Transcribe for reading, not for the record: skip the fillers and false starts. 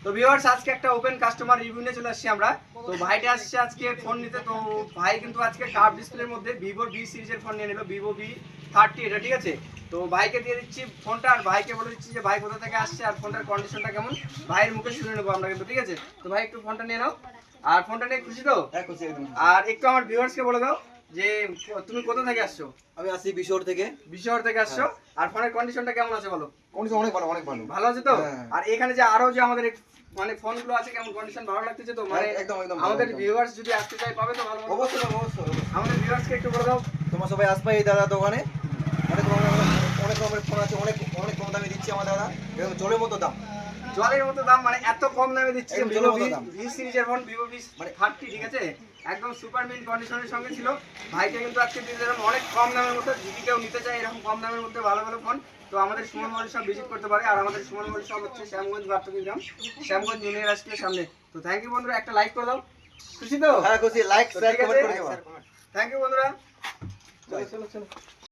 তো ভিউয়ার্স আজকে একটা ওপেন কাস্টমার রিভিউ নিয়ে চলে আসছি আমরা। তো ভাইটা আসছে আজকে ফোন নিতে। তো ভাই কিন্তু আজকে কার্ভ ডিসপ্লের মধ্যে ভিভো বি সিরিজের ফোন নিয়ে নিল, ভিভো V30 এটা, ঠিক আছে। তো ভাইকে দিয়ে দিচ্ছি ফোনটা আর ভাইকে বলে দিচ্ছি যে ভাই কোথা থেকে আসছে আর ফোনটার কন্ডিশনটা কেমন ভাইয়ের মুখে শুনে নেবো আমরা কিন্তু, ঠিক আছে। তো ভাই একটু ফোনটা নিয়ে নাও। আর ফোনটা নিয়ে খুশি তো? হ্যাঁ, খুশি একদম। আর একটু আমার ভিউয়ার্সকে বলে দাও যে তুমি কোথা থেকে আসছো? আমি আসি বিশোর থেকে। বিশহর থেকে আসছো। আর ফোনের কন্ডিশনটা কেমন আছে বলো? কন্ডিশন অনেক ভালো, অনেক ভালো। ভালো আছে তো? হ্যাঁ। আর এখানে যে আরো যে আমাদের মানে ফোনগুলো আছে কেমন কন্ডিশন ভালো লাগতেছে তো? মানে একদম একদম আমাদের একদম। ভিউয়ার্স যদি আসতে চায় পাবে তো ভালো? অবশ্যই অবশ্যই। আমাদের ভিউয়ার্সকে একটু বলে দাও। তোমরা সবাই আসবে এই দাদা দোকানে। অনেক রকমের ফোন আছে, অনেক অনেক কম দামে দিচ্ছে আমার দাদা, একদম জলের মতো দাম। জলের মতো দাম, মানে এত কম দামে দিচ্ছে একদম ভিভো জলের মতো দাম। ভি সিরিজের ফোন, ভিভো V30, ঠিক আছে। একদম সুপার মিন কন্ডিশনের সঙ্গে ছিল। ভাইকে কিন্তু আজকে দিয়ে দিলাম অনেক কম দামের মধ্যে। যদি কেউ নিতে চায় এরকম কম দামের মধ্যে ভালো ভালো ফোন, তো আমাদের সুমন মোবাইল শপ ভিজিট করতে পারে। আর আমাদের সুমন মোবাইল শপ হচ্ছে শ্যামগঞ্জ বারটকি গ্রাম, শ্যামগঞ্জ জুনিয়র হাইস্কুলের সামনে। তো থ্যাংক ইউ বন্ধুরা, একটা লাইক করে দাও। খুশি তো? হ্যাঁ খুশি, লাইক তো শেয়ার ঠিক কমেন্ট আছে, করে দিও। থ্যাংক ইউ বন্ধুরা। চলো চলো চলো।